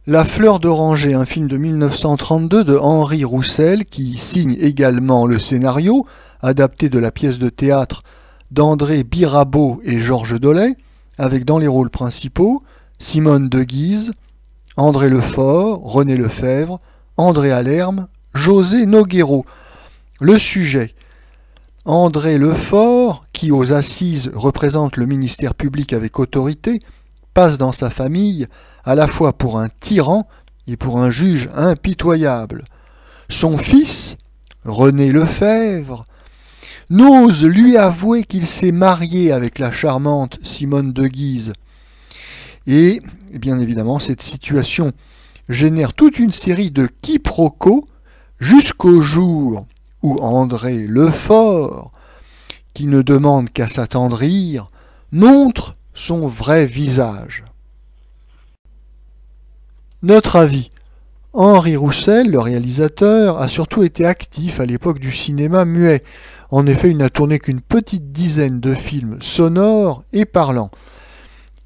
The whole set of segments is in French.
La fleur d'oranger, un film de 1932 de Henri Roussel qui signe également le scénario, adapté de la pièce de théâtre d'André Birabeau et Georges Dolay, avec dans les rôles principaux Simone de Guise, André Lefort, René Lefèvre, André Alerme, José Nogueiro. Le sujet: André Lefort, qui aux assises représente le ministère public avec autorité, passe dans sa famille à la fois pour un tyran et pour un juge impitoyable. Son fils, René Lefèvre, n'ose lui avouer qu'il s'est marié avec la charmante Simone de Guise. Et bien évidemment, cette situation génère toute une série de quiproquos jusqu'au jour où André Lefort, qui ne demande qu'à s'attendrir, montre son vrai visage. Notre avis: Henri Roussel, le réalisateur, a surtout été actif à l'époque du cinéma muet. En effet, il n'a tourné qu'une petite dizaine de films sonores et parlants.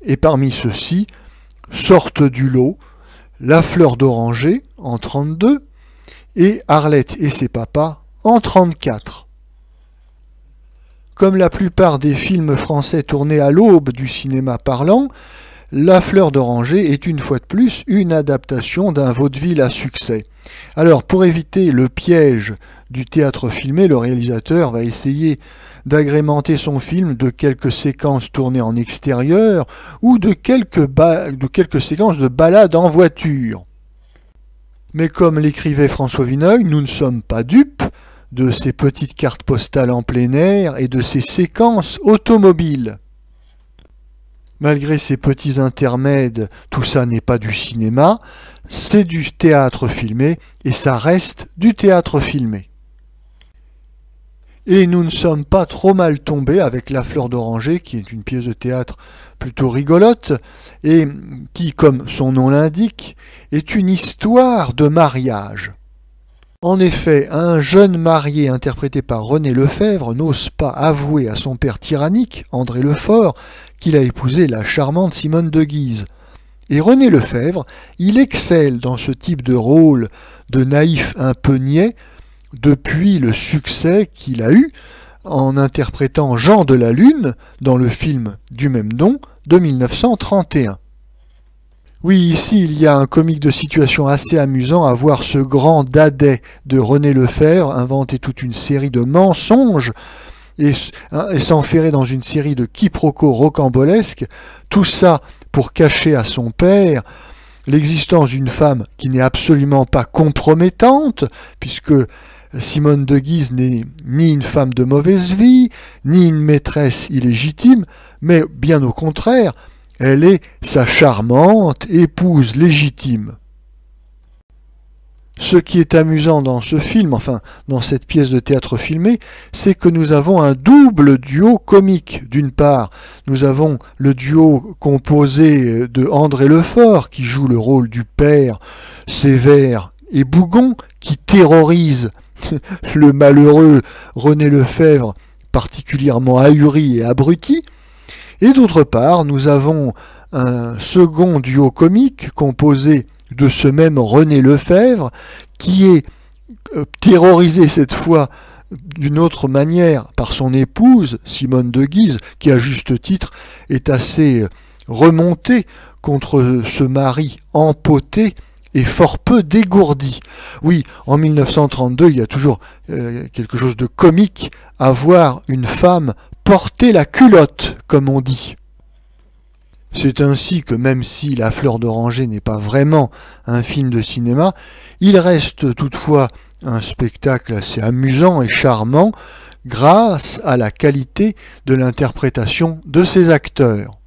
Et parmi ceux-ci sortent du lot La fleur d'oranger en 1932 et Arlette et ses papas en 1934. Comme la plupart des films français tournés à l'aube du cinéma parlant, La fleur d'oranger est une fois de plus une adaptation d'un vaudeville à succès. Alors, pour éviter le piège du théâtre filmé, le réalisateur va essayer d'agrémenter son film de quelques séquences tournées en extérieur ou de quelques séquences de balades en voiture. Mais comme l'écrivait François Vineuil, nous ne sommes pas dupes de ces petites cartes postales en plein air et de ces séquences automobiles. Malgré ces petits intermèdes, tout ça n'est pas du cinéma, c'est du théâtre filmé et ça reste du théâtre filmé. Et nous ne sommes pas trop mal tombés avec La fleur d'oranger, qui est une pièce de théâtre plutôt rigolote et qui, comme son nom l'indique, est une histoire de mariage. En effet, un jeune marié interprété par René Lefèvre n'ose pas avouer à son père tyrannique, André Lefort, qu'il a épousé la charmante Simone de Guise. Et René Lefèvre, il excelle dans ce type de rôle de naïf un peu niais depuis le succès qu'il a eu en interprétant Jean de la Lune dans le film du même nom de 1931. Oui, ici, il y a un comique de situation assez amusant à voir ce grand dadais de René Lefèvre inventer toute une série de mensonges et s'enferrer dans une série de quiproquos rocambolesques, tout ça pour cacher à son père l'existence d'une femme qui n'est absolument pas compromettante, puisque Simone de Guise n'est ni une femme de mauvaise vie, ni une maîtresse illégitime, mais bien au contraire, elle est sa charmante épouse légitime. Ce qui est amusant dans ce film, enfin dans cette pièce de théâtre filmée, c'est que nous avons un double duo comique. D'une part, nous avons le duo composé de André Lefort, qui joue le rôle du père sévère et bougon, qui terrorise le malheureux René Lefèvre, particulièrement ahuri et abruti. Et d'autre part, nous avons un second duo comique composé de ce même René Lefèvre, qui est terrorisé cette fois d'une autre manière par son épouse, Simone de Guise, qui à juste titre est assez remontée contre ce mari empoté et fort peu dégourdi. Oui, en 1932, il y a toujours quelque chose de comique à voir une femme porter la culotte, comme on dit. C'est ainsi que même si La fleur d'oranger n'est pas vraiment un film de cinéma, il reste toutefois un spectacle assez amusant et charmant grâce à la qualité de l'interprétation de ses acteurs.